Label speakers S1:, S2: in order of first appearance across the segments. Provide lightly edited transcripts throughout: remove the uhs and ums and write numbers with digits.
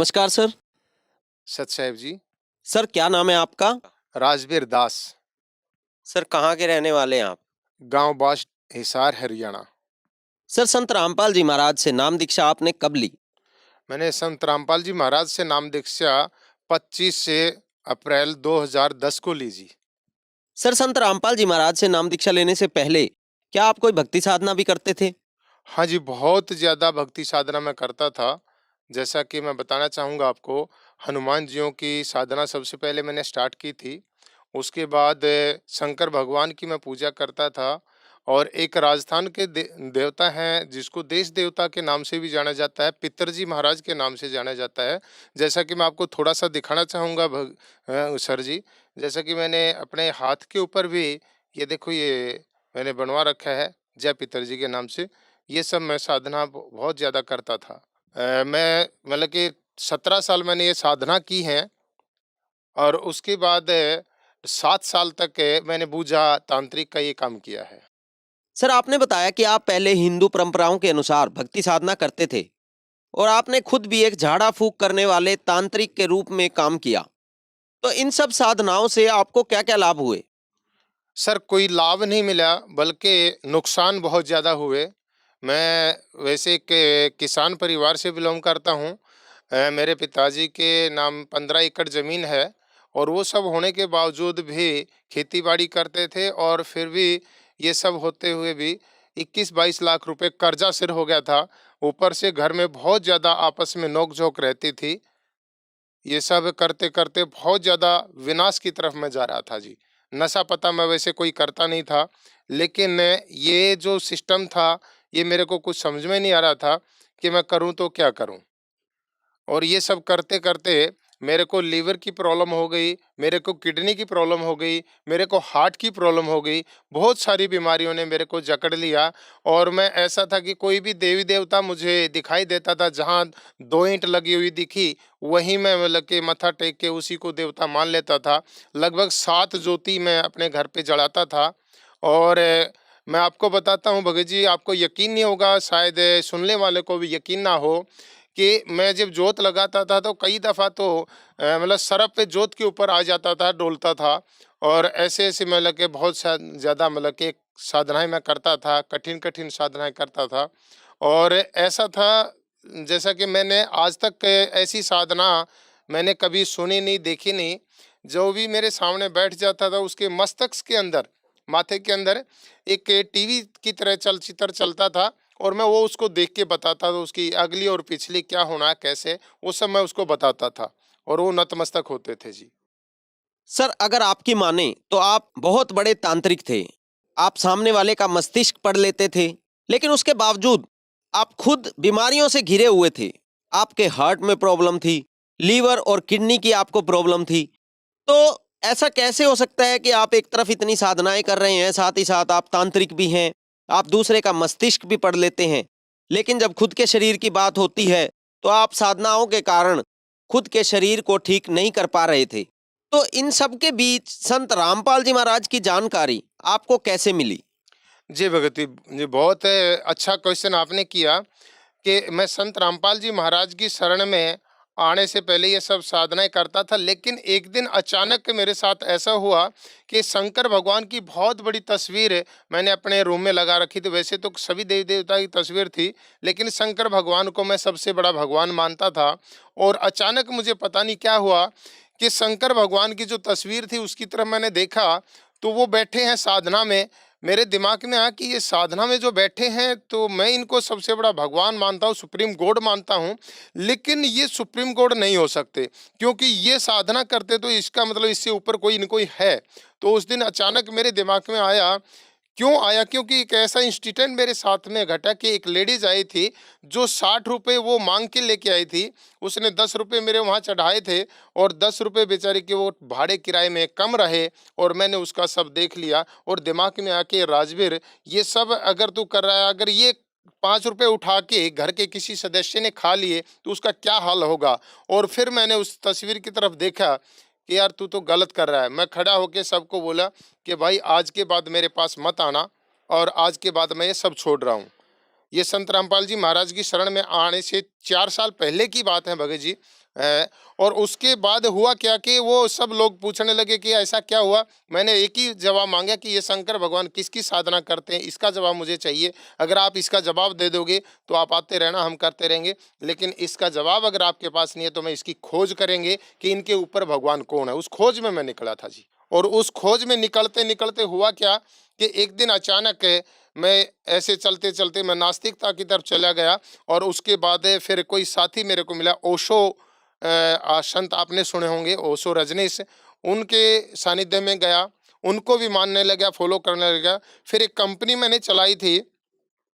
S1: नमस्कार सर।
S2: सत साहेब जी।
S1: सर क्या नाम है आपका?
S2: राजवीर दास।
S1: सर कहाँ के रहने वाले हैं आप?
S2: गांव बास, हिसार, हरियाणा।
S1: सर संत रामपाल जी महाराज से नाम दीक्षा आपने कब ली?
S2: मैंने संत रामपाल जी महाराज से नाम दीक्षा 25 से अप्रैल 2010 को ली जी।
S1: सर संत रामपाल जी महाराज से नाम दीक्षा लेने से पहले क्या आप कोई भक्ति साधना भी करते थे?
S2: हाँ जी, बहुत ज़्यादा भक्ति साधना मैं करता था। जैसा कि मैं बताना चाहूँगा आपको, हनुमान जियों की साधना सबसे पहले मैंने स्टार्ट की थी। उसके बाद शंकर भगवान की मैं पूजा करता था और एक राजस्थान के देवता हैं जिसको देश देवता के नाम से भी जाना जाता है, पितरजी महाराज के नाम से जाना जाता है। जैसा कि मैं आपको थोड़ा-सा दिखाना चाहूँगा सर जी, जैसा कि मैंने अपने हाथ के ऊपर भी ये देखो ये मैंने बनवा रखा है, जय पितरजी के नाम से। ये सब मैं साधना बहुत ज़्यादा करता था। मैं मतलब कि 17 साल मैंने ये साधना की है और उसके बाद 7 साल तक मैंने पूजा तांत्रिक का ये काम किया है।
S1: सर आपने बताया कि आप पहले हिंदू परंपराओं के अनुसार भक्ति साधना करते थे और आपने खुद भी एक झाड़ा फूक करने वाले तांत्रिक के रूप में काम किया। तो इन सब साधनाओं से आपको क्या क्या लाभ हुए?
S2: सर कोई लाभ नहीं मिला बल्कि नुकसान बहुत ज़्यादा हुए। मैं वैसे एक किसान परिवार से बिलॉन्ग करता हूँ। मेरे पिताजी के नाम 15 एकड़ ज़मीन है और वो सब होने के बावजूद भी खेती-बाड़ी करते थे और फिर भी ये सब होते हुए भी 21-22 लाख रुपए कर्जा सिर हो गया था। ऊपर से घर में बहुत ज़्यादा आपस में नोक-झोंक रहती थी। ये सब करते-करते बहुत ज़्यादा विनाश की तरफ मैं जा रहा था जी। नशा-पता मैं वैसे कोई करता नहीं था, लेकिन ये जो सिस्टम था, ये मेरे को कुछ समझ में नहीं आ रहा था कि मैं करूँ तो क्या करूँ? और ये सब करते-करते मेरे को लीवर की प्रॉब्लम हो गई, मेरे को किडनी की प्रॉब्लम हो गई, मेरे को हार्ट की प्रॉब्लम हो गई। बहुत सारी बीमारियों ने मेरे को जकड़ लिया और मैं ऐसा था कि कोई भी देवी-देवता मुझे दिखाई देता था, जहाँ 2 ईंट लगी हुई दिखी, वहीं मैं मतलब कि मत्था टेक के उसी को देवता मान लेता था। लगभग 7 ज्योति मैं अपने घर पे जलाता था और मैं आपको बताता हूँ भगत जी, आपको यकीन नहीं होगा, शायद सुनने वाले को भी यकीन ना हो कि मैं जब जोत लगाता था तो कई दफ़ा तो मतलब सरप पे जोत के ऊपर आ जाता था, डोलता था और ऐसे-ऐसे मतलब कि बहुत ज़्यादा मतलब कि साधनाएँ मैं करता था, कठिन-कठिन साधनाएँ करता था और ऐसा था जैसा कि मैंने आज तक ऐसी साधना मैंने कभी सुनी नहीं, देखी नहीं। जो भी मेरे सामने बैठ जाता था उसके मस्तक के अंदर, माथे के अंदर एक टीवी की तरह चलचित्र चलता था और मैं वो उसको देख के बताता था उसकी अगली और पिछली क्या होना है, कैसे, वो सब मैं उसको बताता था और वो नतमस्तक होते थे जी।
S1: सर अगर आपकी माने तो आप बहुत बड़े तांत्रिक थे। आप सामने वाले का मस्तिष्क पढ़ लेते थे, लेकिन उसके बावजूद आप खुद बीमारियों से घिरे हुए थे। आपके हार्ट में प्रॉब्लम थी, लीवर और किडनी की आपको प्रॉब्लम थी। तो ऐसा कैसे हो सकता है कि आप एक तरफ इतनी साधनाएं कर रहे हैं, साथ ही साथ आप तांत्रिक भी हैं, आप दूसरे का मस्तिष्क भी पढ़ लेते हैं, लेकिन जब खुद के शरीर की बात होती है, तो आप साधनाओं के कारण खुद के शरीर को ठीक नहीं कर पा रहे थे। तो इन सब के बीच संत रामपाल जी महाराज की जानकारी आपको कैसे मिली?
S2: जी भगत जी, बहुत अच्छा क्वेश्चन आपने किया कि मैं संत रामपाल जी महाराज की शरण में आने से पहले ये सब साधनाएँ करता था, लेकिन एक दिन अचानक मेरे साथ ऐसा हुआ कि शंकर भगवान की बहुत बड़ी तस्वीर मैंने अपने रूम में लगा रखी थी। वैसे तो सभी देवी-देवता की तस्वीर थी, लेकिन शंकर भगवान को मैं सबसे बड़ा भगवान मानता था और अचानक मुझे पता नहीं क्या हुआ कि शंकर भगवान की जो तस्वीर थी उसकी तरफ मैंने देखा, तो वो बैठे हैं साधना में। मेरे दिमाग में आया कि ये साधना में जो बैठे हैं तो मैं इनको सबसे बड़ा भगवान मानता हूँ, सुप्रीम गॉड मानता हूँ, लेकिन ये सुप्रीम गॉड नहीं हो सकते क्योंकि ये साधना करते तो इसका मतलब इससे ऊपर कोई न कोई है। तो उस दिन अचानक मेरे दिमाग में आया, क्यों आया? क्योंकि एक ऐसा इंसिडेंट मेरे साथ में घटा कि एक लेडीज आई थी जो 60 रुपये वो मांग के लेके आई थी। उसने 10 रुपये मेरे वहाँ चढ़ाए थे और 10 रुपये बेचारे के वो भाड़े किराए में कम रहे और मैंने उसका सब देख लिया और दिमाग में आके राजवीर, ये सब अगर तू कर रहा है, अगर ये 5 रुपये उठा के घर के किसी सदस्य ने खा लिए तो उसका क्या हाल होगा? और फिर मैंने उस तस्वीर की तरफ देखा कि यार तू तो गलत कर रहा है। मैं खड़ा होके सबको बोला कि भाई आज के बाद मेरे पास मत आना और आज के बाद मैं ये सब छोड़ रहा हूँ। ये संत रामपाल जी महाराज की शरण में आने से 4 साल पहले की बात है भगत जी। और उसके बाद हुआ क्या कि वो सब लोग पूछने लगे कि ऐसा क्या हुआ? मैंने एक ही जवाब मांगा कि ये शंकर भगवान किसकी साधना करते हैं, इसका जवाब मुझे चाहिए। अगर आप इसका जवाब दे दोगे तो आप आते रहना, हम करते रहेंगे, लेकिन इसका जवाब अगर आपके पास नहीं है तो मैं इसकी खोज करेंगे कि इनके ऊपर भगवान कौन है। उस खोज में मैं निकला था जी। और उस खोज में निकलते निकलते हुआ क्या कि एक दिन अचानक मैं ऐसे चलते चलते मैं नास्तिकता की तरफ चला गया। और उसके बाद फिर कोई साथी मेरे को मिला, ओशो संत आपने सुने होंगे, ओशो रजनीश, उनके सानिध्य में गया, उनको भी मानने लगा, फॉलो करने लगा। फिर एक कंपनी मैंने चलाई थी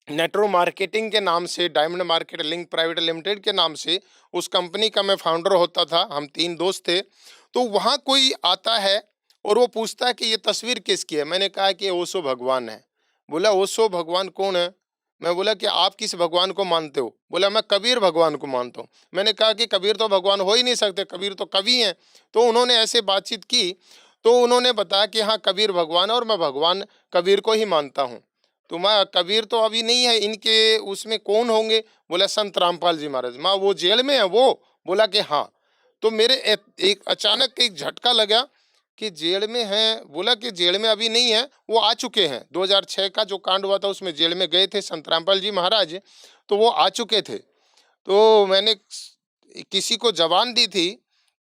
S2: नेटरो मार्केटिंग के नाम से, diamond market link private limited के नाम से। उस कंपनी का मैं फाउंडर होता था, हम 3 दोस्त थे। तो वहाँ कोई आता है और वो पूछता है कि ये तस्वीर किसकी है? मैंने कहा कि ओशो भगवान है। बोला ओशो भगवान कौन है? मैं बोला कि आप किस भगवान को मानते हो? बोला मैं कबीर भगवान को मानता हूँ। मैंने कहा कि कबीर तो भगवान हो ही नहीं सकते, कबीर तो कवि हैं। तो उन्होंने ऐसे बातचीत की, तो उन्होंने बताया कि हाँ कबीर भगवान है और मैं भगवान कबीर को ही मानता हूँ। तो मैं कबीर तो अभी नहीं है, इनके उसमें कौन होंगे? बोला संत रामपाल जी महाराज। माँ वो जेल में है वो? बोला कि हाँ। तो मेरे एक अचानक एक झटका लगा कि जेल में हैं। बोला कि जेल में अभी नहीं है, वो आ चुके हैं। 2006 का जो कांड हुआ था उसमें जेल में गए थे संत रामपाल जी महाराज, तो वो आ चुके थे। तो मैंने किसी को जबान दी थी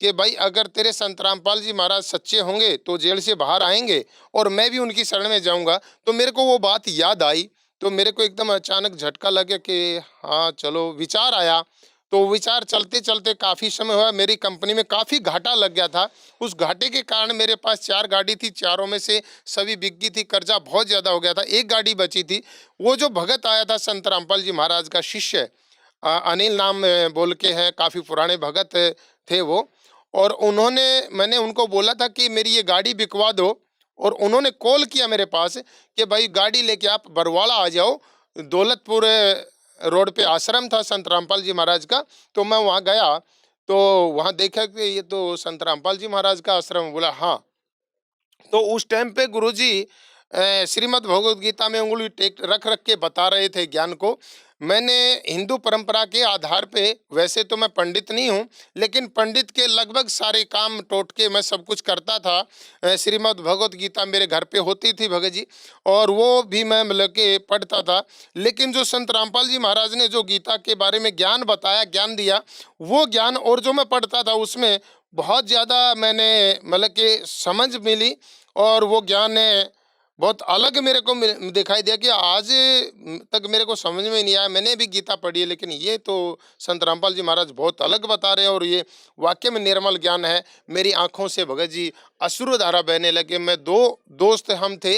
S2: कि भाई अगर तेरे संत रामपाल जी महाराज सच्चे होंगे तो जेल से बाहर आएंगे और मैं भी उनकी शरण में जाऊंगा। तो मेरे को वो बात याद आई, तो मेरे को एकदम अचानक झटका लगा कि हाँ चलो, विचार आया। तो विचार चलते चलते काफ़ी समय हुआ, मेरी कंपनी में काफ़ी घाटा लग गया था। उस घाटे के कारण मेरे पास 4 गाड़ी थी, चारों में से सभी बिक गई थी, कर्जा बहुत ज़्यादा हो गया था, एक गाड़ी बची थी। वो जो भगत आया था संत रामपाल जी महाराज का शिष्य, अनिल नाम बोल के है, काफ़ी पुराने भगत थे वो। और मैंने उनको बोला था कि मेरी ये गाड़ी बिकवा दो। और उन्होंने कॉल किया मेरे पास कि भाई गाड़ी लेके आप बरवाड़ा आ जाओ। दौलतपुर रोड पे आश्रम था संत रामपाल जी महाराज का। तो मैं वहाँ गया, तो वहाँ देखा कि ये तो संत रामपाल जी महाराज का आश्रम। बोला हाँ। तो उस टाइम पे गुरुजी श्रीमद् भगवद गीता में उंगली टेक रख रख के बता रहे थे ज्ञान को। मैंने हिंदू परंपरा के आधार पे, वैसे तो मैं पंडित नहीं हूँ, लेकिन पंडित के लगभग सारे काम टोटके मैं सब कुछ करता था। श्रीमद् भगवद गीता मेरे घर पे होती थी भगत जी, और वो भी मैं मतलब के पढ़ता था। लेकिन जो संत रामपाल जी महाराज ने जो गीता के बारे में ज्ञान बताया, ज्ञान दिया, वो ज्ञान और जो मैं पढ़ता था उसमें बहुत ज़्यादा मैंने मतलब कि समझ मिली। और वो ज्ञान बहुत अलग मेरे को दिखाई दिया कि आज तक मेरे को समझ में नहीं आया। मैंने भी गीता पढ़ी है, लेकिन ये तो संत रामपाल जी महाराज बहुत अलग बता रहे हैं और ये वाकई में निर्मल ज्ञान है। मेरी आंखों से भगत जी अश्रुधारा बहने लगे। मैं 2 दोस्त हम थे,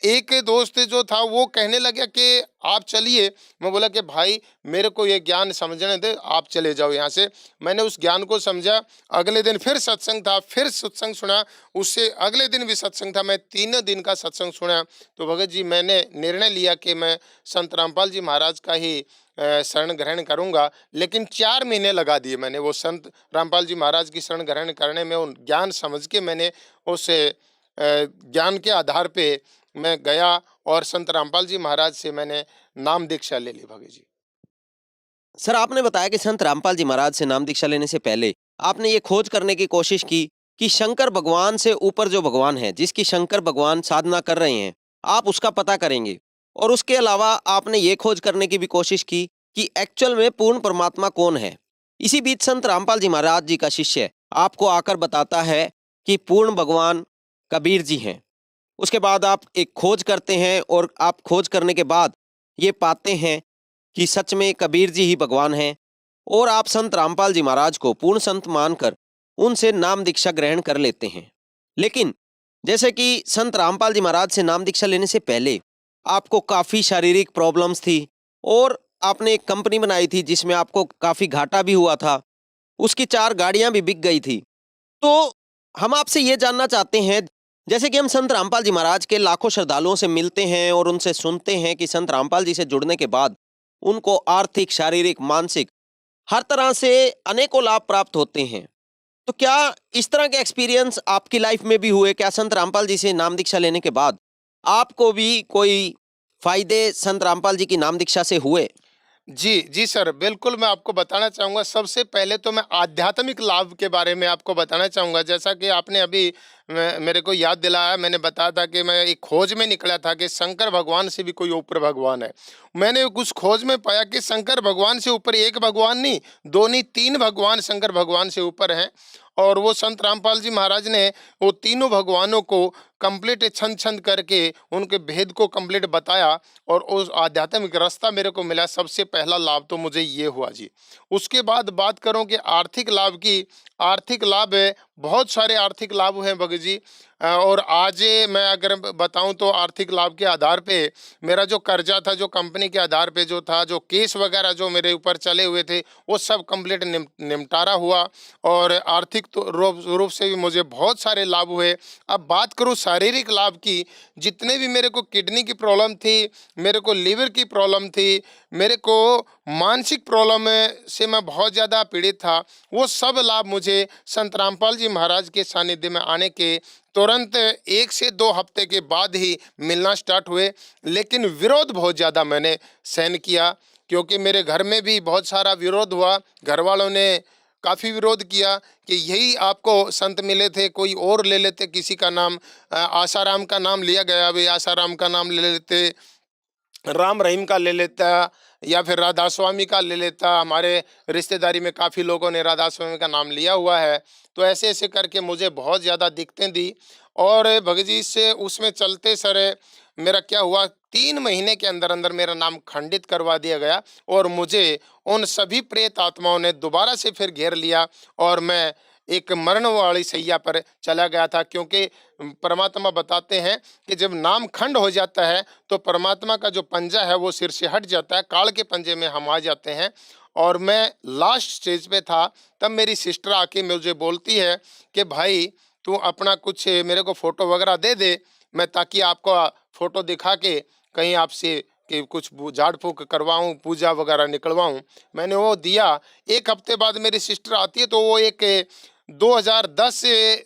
S2: एक दोस्त जो था वो कहने लगा कि आप चलिए। मैं बोला कि भाई मेरे को ये ज्ञान समझने दे, आप चले जाओ यहाँ से। मैंने उस ज्ञान को समझा। अगले दिन फिर सत्संग था, फिर सत्संग सुना। उससे अगले दिन भी सत्संग था, मैं 3 दिन का सत्संग सुना। तो भगत जी मैंने निर्णय लिया कि मैं संत रामपाल जी महाराज का ही शरण ग्रहण करूंगा। लेकिन 4 महीने लगा दिए मैंने वो संत रामपाल जी महाराज की शरण ग्रहण करने में। उन ज्ञान समझ के मैंने उस ज्ञान के आधार पे मैं गया और संत रामपाल जी महाराज से मैंने नाम दीक्षा ले ली भगत जी।
S1: सर, आपने बताया कि संत रामपाल जी महाराज से नाम दीक्षा लेने से पहले आपने ये खोज करने की कोशिश की कि शंकर भगवान से ऊपर जो भगवान है, जिसकी शंकर भगवान साधना कर रहे हैं, आप उसका पता करेंगे। और उसके अलावा आपने ये खोज करने की भी कोशिश की कि एक्चुअल में पूर्ण परमात्मा कौन है। इसी बीच संत रामपाल जी महाराज जी का शिष्य आपको आकर बताता है कि पूर्ण भगवान कबीर जी हैं। उसके बाद आप एक खोज करते हैं और आप खोज करने के बाद ये पाते हैं कि सच में कबीर जी ही भगवान हैं। और आप संत रामपाल जी महाराज को पूर्ण संत मानकर उनसे नाम दीक्षा ग्रहण कर लेते हैं। लेकिन जैसे कि संत रामपाल जी महाराज से नाम दीक्षा लेने से पहले आपको काफ़ी शारीरिक प्रॉब्लम्स थी और आपने एक कंपनी बनाई थी जिसमें आपको काफ़ी घाटा भी हुआ था। उसकी 4 गाड़ियां भी बिक गई थी। तो हम आपसे ये जानना चाहते हैं, जैसे कि हम संत रामपाल जी महाराज के लाखों श्रद्धालुओं से मिलते हैं और उनसे सुनते हैं कि संत रामपाल जी से जुड़ने के बाद उनको आर्थिक, शारीरिक, मानसिक हर तरह से अनेकों लाभ प्राप्त होते हैं। तो क्या इस तरह के एक्सपीरियंस आपकी लाइफ में भी हुए? क्या संत रामपाल जी से नाम दीक्षा लेने के बाद आपको भी कोई फायदे संत रामपाल जी की नाम दीक्षा से हुए?
S2: जी सर, बिल्कुल मैं आपको बताना चाहूँगा। सबसे पहले तो मैं आध्यात्मिक लाभ के बारे में आपको बताना चाहूँगा। जैसा कि आपने अभी मेरे को याद दिलाया, मैंने बताया था कि मैं एक खोज में निकला था कि शंकर भगवान से भी कोई ऊपर भगवान है। मैंने उस खोज में पाया कि शंकर भगवान से ऊपर एक भगवान नहीं, 2 नहीं 3 भगवान शंकर भगवान से ऊपर हैं। और वो संत रामपाल जी महाराज ने वो तीनों भगवानों को कंप्लीट छंद-छंद करके उनके भेद को कंप्लीट बताया और उस आध्यात्मिक रास्ता मेरे को मिला। सबसे पहला लाभ तो मुझे ये हुआ जी। उसके बाद बात करूँ कि आर्थिक लाभ की, आर्थिक लाभ है, बहुत सारे आर्थिक लाभ हैं भगत जी। और आज मैं अगर बताऊँ तो आर्थिक लाभ के आधार पे मेरा जो कर्जा था, जो कंपनी के आधार पे जो था, जो केस वगैरह जो मेरे ऊपर चले हुए थे, वो सब कंप्लीट निपटारा हुआ। और आर्थिक तो रूप से भी मुझे बहुत सारे लाभ हुए। अब बात करूँ शारीरिक लाभ की, जितने भी मेरे को किडनी की प्रॉब्लम थी, मेरे को लीवर की प्रॉब्लम थी, मेरे को मानसिक प्रॉब्लम से मैं बहुत ज़्यादा पीड़ित था, वो सब लाभ मुझे संत रामपाल जी महाराज के सानिध्य में आने के तुरंत 1 से 2 हफ्ते के बाद ही मिलना स्टार्ट हुए। लेकिन विरोध बहुत ज़्यादा मैंने सहन किया, क्योंकि मेरे घर में भी बहुत सारा विरोध हुआ। घर वालों ने काफ़ी विरोध किया कि यही आपको संत मिले थे, कोई और ले लेते किसी का नाम। आसाराम का नाम लिया गया, भाई आसाराम का नाम ले लेते, राम रहीम का ले लेता, या फिर राधा स्वामी का ले लेता। हमारे रिश्तेदारी में काफ़ी लोगों ने राधा स्वामी का नाम लिया हुआ है। तो ऐसे ऐसे करके मुझे बहुत ज़्यादा दिक्कतें दी। और भगत जी से उसमें चलते सर मेरा क्या हुआ, 3 महीने के अंदर अंदर मेरा नाम खंडित करवा दिया गया और मुझे उन सभी प्रेत आत्माओं ने दोबारा से फिर घेर लिया और मैं एक मरण वाली सैया पर चला गया था। क्योंकि परमात्मा बताते हैं कि जब नाम खंड हो जाता है तो परमात्मा का जो पंजा है वो सिर से हट जाता है, काल के पंजे में हम आ जाते हैं। और मैं लास्ट स्टेज पे था, तब मेरी सिस्टर आके मुझे बोलती है कि भाई तू अपना कुछ मेरे को फ़ोटो वगैरह दे दे, मैं ताकि आपको फ़ोटो दिखा के कहीं आपसे कि कुछ झाड़ फूँक करवाऊँ, पूजा वगैरह निकलवाऊँ। मैंने वो दिया। 1 हफ्ते बाद मेरी सिस्टर आती है, तो वो एक 2010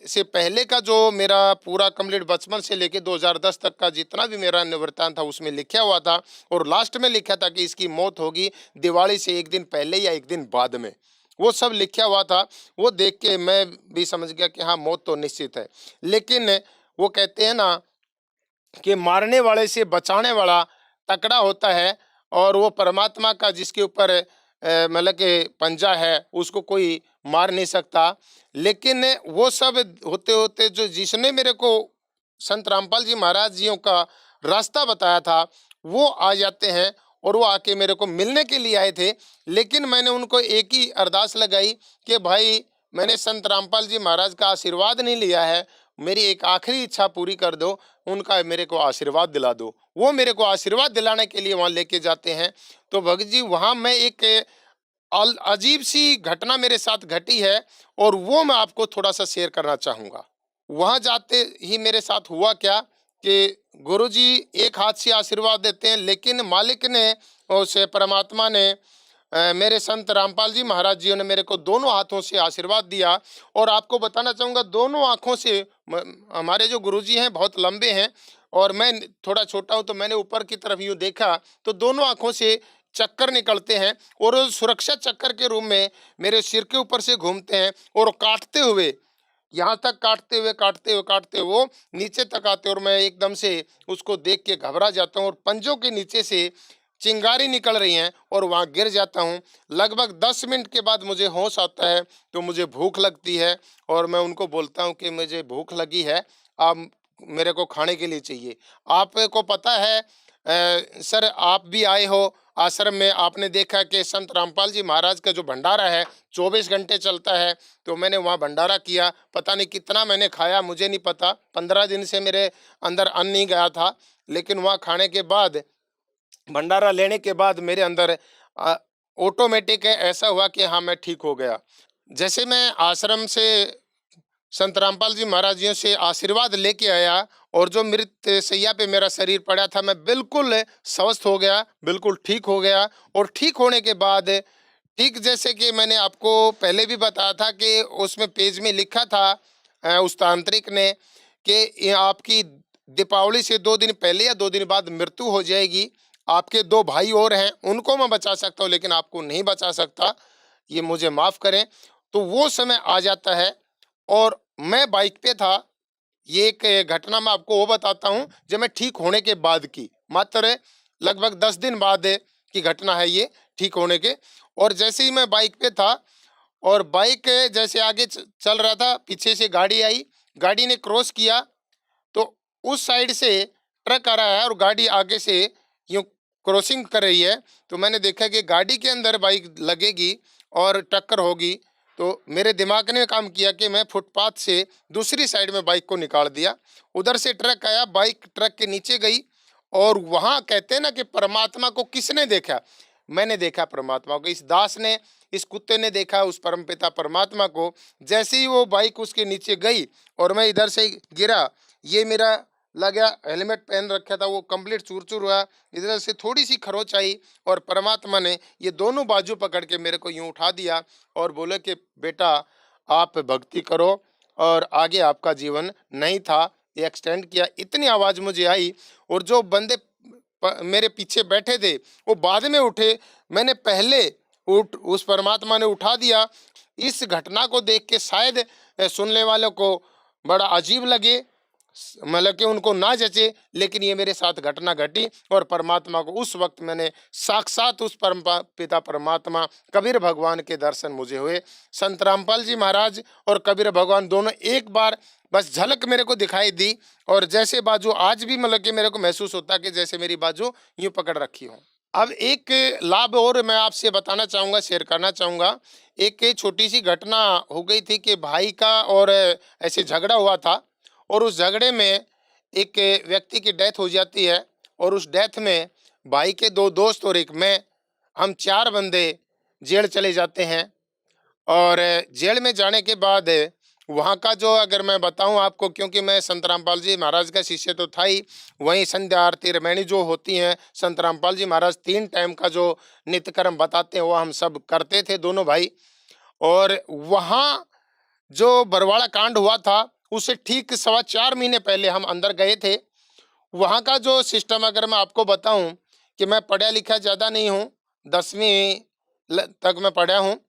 S2: से पहले का जो मेरा पूरा कंप्लीट बचपन से लेके 2010 तक का जितना भी मेरा निवृत्तांत था उसमें लिखा हुआ था। और लास्ट में लिखा था कि इसकी मौत होगी दिवाली से 1 दिन पहले या 1 दिन बाद में। वो सब लिखा हुआ था। वो देख के मैं भी समझ गया कि हाँ, मौत तो निश्चित है। लेकिन वो कहते हैं ना कि मारने वाले से बचाने वाला तकड़ा होता है। और वो परमात्मा का जिसके ऊपर मतलब कि पंजा है, उसको कोई मार नहीं सकता। लेकिन वो सब होते-होते जो जिसने मेरे को संत रामपाल जी महाराज जियों का रास्ता बताया था, वो आ जाते हैं और वो आके मेरे को मिलने के लिए आए थे। लेकिन मैंने उनको एक ही अरदास लगाई कि भाई मैंने संत रामपाल जी महाराज का आशीर्वाद नहीं लिया है, मेरी एक आखिरी इच्छा पूरी कर दो, उनका मेरे को आशीर्वाद दिला दो। वो मेरे को आशीर्वाद दिलाने के लिए वहाँ लेके जाते हैं। तो भगत जी वहाँ मैं एक अजीब सी घटना मेरे साथ घटी है और वो मैं आपको थोड़ा-सा शेयर करना चाहूँगा। वहाँ जाते ही मेरे साथ हुआ क्या कि गुरुजी एक हाथ से आशीर्वाद देते हैं, लेकिन मालिक ने उस परमात्मा ने मेरे संत रामपाल जी महाराज जी ने मेरे को दोनों हाथों से आशीर्वाद दिया। और आपको बताना चाहूँगा दोनों आँखों से हमारे जो गुरुजी हैं बहुत लंबे हैं और मैं थोड़ा छोटा हूँ, तो मैंने ऊपर की तरफ यूँ देखा तो दोनों आँखों से चक्कर निकलते हैं और वो सुरक्षा चक्कर के रूप में मेरे सिर के ऊपर से घूमते हैं और काटते हुए यहाँ तक काटते हुए वो नीचे तक आते हैं। और मैं एकदम से उसको देख के घबरा जाता हूँ और पंजों के नीचे से चिंगारी निकल रही हैं और वहाँ गिर जाता हूँ। लगभग 10 मिनट के बाद मुझे होश आता है, तो मुझे भूख लगती है और मैं उनको बोलता हूँ कि मुझे भूख लगी है, आप मेरे को खाने के लिए चाहिए। आपको पता है सर आप भी आए हो आश्रम में, आपने देखा कि संत रामपाल जी महाराज का जो भंडारा है 24 घंटे चलता है। तो मैंने वहाँ भंडारा किया, पता नहीं कितना मैंने खाया मुझे नहीं पता, 15 दिन से मेरे अंदर अन्न नहीं गया था। लेकिन वहाँ खाने के बाद, भंडारा लेने के बाद मेरे अंदर ऑटोमेटिक ऐसा हुआ कि हाँ, मैं ठीक हो गया। जैसे मैं आश्रम से संत रामपाल जी महाराज जियों से आशीर्वाद लेके आया और जो मृत शैया पे मेरा शरीर पड़ा था, मैं बिल्कुल स्वस्थ हो गया, बिल्कुल ठीक हो गया। और ठीक होने के बाद, ठीक जैसे कि मैंने आपको पहले भी बताया था कि उसमें पेज में लिखा था उस तांत्रिक ने कि ये आपकी दीपावली से 2 दिन पहले या 2 दिन बाद मृत्यु हो जाएगी। आपके 2 भाई और हैं, उनको मैं बचा सकता हूँ लेकिन आपको नहीं बचा सकता, ये मुझे माफ़ करें। तो वो समय आ जाता है और मैं बाइक पे था। ये एक घटना मैं आपको वो बताता हूँ जब मैं ठीक होने के बाद की, मात्र लगभग 10 दिन बाद की घटना है ये ठीक होने के। और जैसे ही मैं बाइक पे था और बाइक जैसे आगे चल रहा था, पीछे से गाड़ी आई, गाड़ी ने क्रॉस किया, तो उस साइड से ट्रक आ रहा है और गाड़ी आगे से यूँ क्रॉसिंग कर रही है। तो मैंने देखा कि गाड़ी के अंदर बाइक लगेगी और टक्कर होगी। तो मेरे दिमाग ने काम किया कि मैं फुटपाथ से दूसरी साइड में बाइक को निकाल दिया। उधर से ट्रक आया, बाइक ट्रक के नीचे गई और वहाँ कहते हैं ना कि परमात्मा को किसने देखा? मैंने देखा परमात्मा को। इस दास ने, इस कुत्ते ने देखा उस परमपिता परमात्मा को। जैसे ही वो बाइक उसके नीचे गई और मैं इधर से गिरा, ये मेरा लगा हेलमेट पहन रखा था वो कंप्लीट चूर-चूर हुआ, इधर से थोड़ी-सी खरोंच आई और परमात्मा ने ये दोनों बाजू पकड़ के मेरे को यूँ उठा दिया और बोले कि बेटा आप भक्ति करो और आगे आपका जीवन नहीं था, ये एक्सटेंड किया। इतनी आवाज़ मुझे आई और जो बंदे मेरे पीछे बैठे थे वो बाद में उठे, मैंने पहले उठ उस परमात्मा ने उठा दिया। इस घटना को देख के शायद सुनने वालों को बड़ा अजीब लगे, मतलब कि उनको ना जचे, लेकिन ये मेरे साथ घटना घटी और परमात्मा को उस वक्त मैंने साक्षात उस परम पिता परमात्मा कबीर भगवान के दर्शन मुझे हुए। संत रामपाल जी महाराज और कबीर भगवान दोनों एक बार बस झलक मेरे को दिखाई दी और जैसे बाजू आज भी मतलब कि मेरे को महसूस होता कि जैसे मेरी बाजू यूं पकड़ रखी हो। अब एक लाभ और मैं आपसे बताना चाहूँगा, शेयर करना चाहूँगा। एक छोटी सी घटना हो गई थी कि भाई का और ऐसे झगड़ा हुआ था और उस झगड़े में एक व्यक्ति की डेथ हो जाती है और उस डेथ में भाई के 2 दोस्त और एक मैं, हम 4 बंदे जेल चले जाते हैं। और जेल में जाने के बाद वहाँ का जो अगर मैं बताऊँ आपको, क्योंकि मैं संत रामपाल जी महाराज का शिष्य तो था ही, वहीं संध्या आरती रामायणी जो होती हैं, संत रामपाल जी महाराज 3 टाइम का जो नित्य कर्म बताते हैं वो हम सब करते थे दोनों भाई। और वहाँ जो बरवाड़ा कांड हुआ था उससे ठीक 4.25 महीने पहले हम अंदर गए थे। वहाँ का जो सिस्टम अगर मैं आपको बताऊँ कि मैं पढ़ा लिखा ज़्यादा नहीं हूँ, 10वीं तक मैं पढ़ा हूँ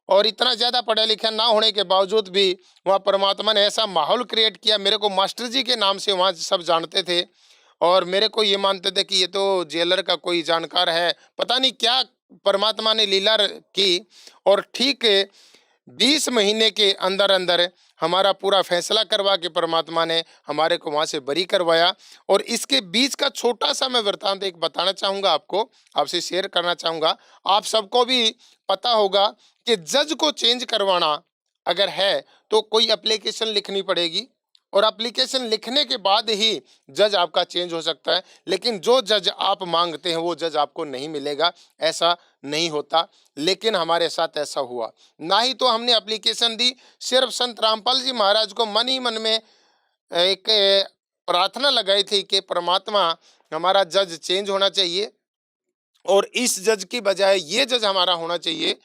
S2: और इतना ज़्यादा पढ़ा लिखा ना होने के बावजूद भी वहाँ परमात्मा ने ऐसा माहौल क्रिएट किया। मेरे को मास्टर जी के नाम से वहाँ सब जानते थे और मेरे को ये मानते थे कि ये तो जेलर का कोई जानकार है, पता नहीं क्या परमात्मा ने लीला की। और ठीक 20 महीने के अंदर अंदर हमारा पूरा फैसला करवा के परमात्मा ने हमारे को वहाँ से बरी करवाया। और इसके बीच का छोटा सा मैं वृत्तांत एक बताना चाहूँगा आपको, आपसे शेयर करना चाहूँगा। आप सबको भी पता होगा कि जज को चेंज करवाना अगर है तो कोई एप्लीकेशन लिखनी पड़ेगी और एप्लीकेशन लिखने के बाद ही जज आपका चेंज हो सकता है। लेकिन जो जज आप मांगते हैं वो जज आपको नहीं मिलेगा, ऐसा नहीं होता। लेकिन हमारे साथ ऐसा हुआ। ना ही तो हमने एप्लीकेशन दी, सिर्फ संत रामपाल जी महाराज को मन ही मन में एक प्रार्थना लगाई थी कि परमात्मा हमारा जज चेंज होना चाहिए और इस जज की बजाय ये जज हमारा होना चाहिए।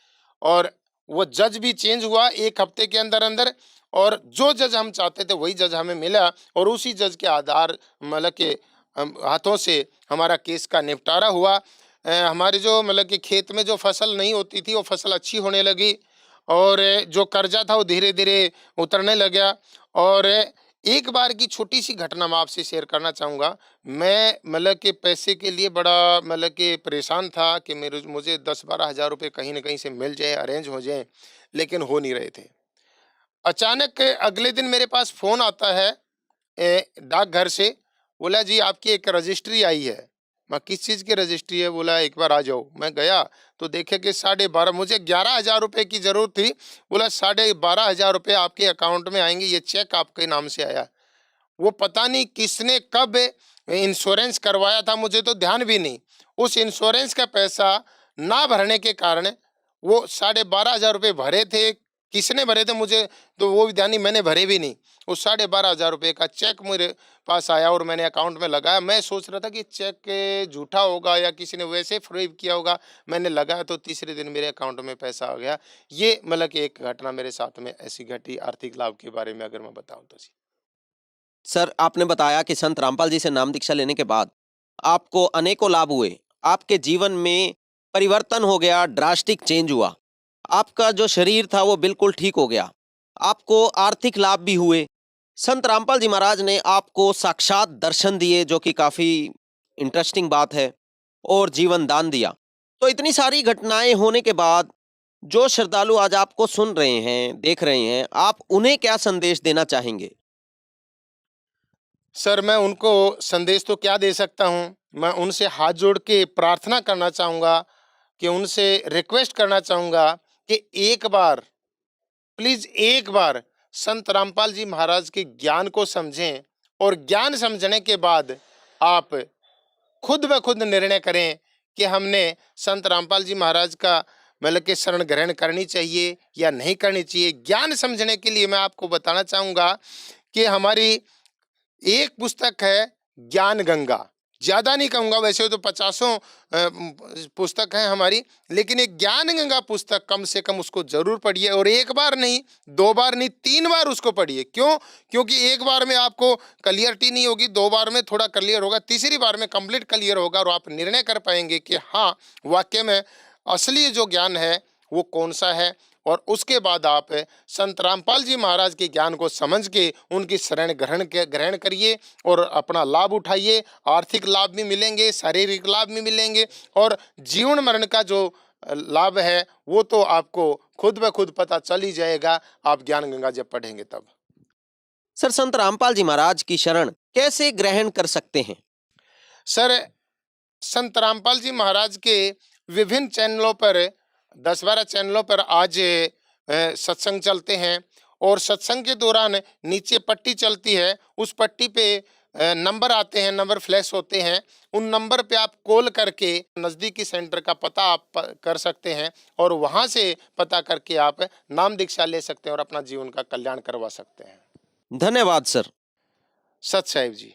S2: और वो जज भी चेंज हुआ 1 हफ्ते के अंदर अंदर और जो जज हम चाहते थे वही जज हमें मिला और उसी जज के आधार मतलब के हाथों से हमारा केस का निपटारा हुआ। हमारे जो मतलब कि खेत में जो फसल नहीं होती थी वो फसल अच्छी होने लगी और जो कर्जा था वो धीरे धीरे उतरने लगा। और एक बार की छोटी सी घटना मैं आपसे शेयर करना चाहूँगा। मैं मतलब कि पैसे के लिए बड़ा मतलब कि परेशान था कि मुझे 10-12 हज़ार रुपये कहीं न कहीं से मिल जाए, अरेंज हो जाएँ, लेकिन हो नहीं रहे थे। अचानक अगले दिन मेरे पास फ़ोन आता है डाकघर से, बोला जी आपकी एक रजिस्ट्री आई है। मैं किस चीज़ की रजिस्ट्री है? बोला एक बार आ जाओ। मैं गया तो देखे कि 12.5, मुझे 11,000 रुपये की ज़रूरत थी। बोला 12,500 रुपये आपके अकाउंट में आएँगे, ये चेक आपके नाम से आया। वो पता नहीं किसने कब इंश्योरेंस करवाया था, मुझे तो ध्यान भी नहीं। उस इंश्योरेंस का पैसा ना भरने के कारण वो 12,500 रुपये भरे थे, किसने भरे थे मुझे तो वो भी ध्यान नहीं, मैंने भरे भी नहीं। उस 12,500 रुपये का चेक मेरे पास आया और मैंने अकाउंट में लगाया। मैं सोच रहा था कि चेक झूठा होगा या किसी ने वैसे फ्रॉड किया होगा। मैंने लगाया तो तीसरे दिन मेरे अकाउंट में पैसा आ गया। ये मतलब कि एक घटना मेरे साथ में ऐसी घटी आर्थिक लाभ के बारे में अगर मैं बताऊँ तो जी।
S1: सर, आपने बताया कि संत रामपाल जी से नाम दीक्षा लेने के बाद आपको अनेकों लाभ हुए आपके जीवन में परिवर्तन हो गया, ड्रास्टिक चेंज हुआ। आपका जो शरीर था वो बिल्कुल ठीक हो गया। आपको आर्थिक लाभ भी हुए। संत रामपाल जी महाराज ने आपको साक्षात दर्शन दिए, जो कि काफ़ी इंटरेस्टिंग बात है, और जीवन दान दिया। तो इतनी सारी घटनाएं होने के बाद जो श्रद्धालु आज आपको सुन रहे हैं, देख रहे हैं, आप उन्हें क्या संदेश देना चाहेंगे?
S2: सर, मैं उनको संदेश तो क्या दे सकता हूँ, मैं उनसे हाथ जोड़ के प्रार्थना करना चाहूँगा, कि उनसे रिक्वेस्ट करना चाहूँगा कि एक बार, प्लीज़ एक बार संत रामपाल जी महाराज के ज्ञान को समझें, और ज्ञान समझने के बाद आप खुद ब खुद निर्णय करें कि हमने संत रामपाल जी महाराज का मतलब कि शरण ग्रहण करनी चाहिए या नहीं करनी चाहिए। ज्ञान समझने के लिए मैं आपको बताना चाहूँगा कि हमारी एक पुस्तक है ज्ञान गंगा। ज़्यादा नहीं कहूँगा, वैसे तो पचासों पुस्तक हैं हमारी, लेकिन एक ज्ञान गंगा पुस्तक कम से कम उसको जरूर पढ़िए, और एक बार नहीं, 2 बार नहीं, 3 बार उसको पढ़िए। क्यों? क्योंकि एक बार में आपको क्लियरिटी नहीं होगी, 2 बार में थोड़ा क्लियर होगा, तीसरी बार में कंप्लीट क्लियर होगा, और आप निर्णय कर पाएंगे कि हाँ, वाकई में असली जो ज्ञान है वो कौन सा है। और उसके बाद आप संत रामपाल जी महाराज के ज्ञान को समझ के उनकी शरण ग्रहण करिए और अपना लाभ उठाइए। आर्थिक लाभ भी मिलेंगे, शारीरिक लाभ भी मिलेंगे, और जीवन मरण का जो लाभ है वो तो आपको खुद ब खुद पता चल ही जाएगा, आप ज्ञान गंगा जब पढ़ेंगे तब।
S1: सर, संत रामपाल जी महाराज की शरण कैसे ग्रहण कर सकते हैं?
S2: सर, संत रामपाल जी महाराज के विभिन्न चैनलों पर, 10-12 चैनलों पर आज सत्संग चलते हैं, और सत्संग के दौरान नीचे पट्टी चलती है, उस पट्टी पे नंबर आते हैं, नंबर फ्लैश होते हैं। उन नंबर पे आप कॉल करके नज़दीकी सेंटर का पता आप कर सकते हैं, और वहाँ से पता करके आप नाम दीक्षा ले सकते हैं और अपना जीवन का कल्याण करवा सकते हैं।
S1: धन्यवाद सर।
S2: सत साहिब जी।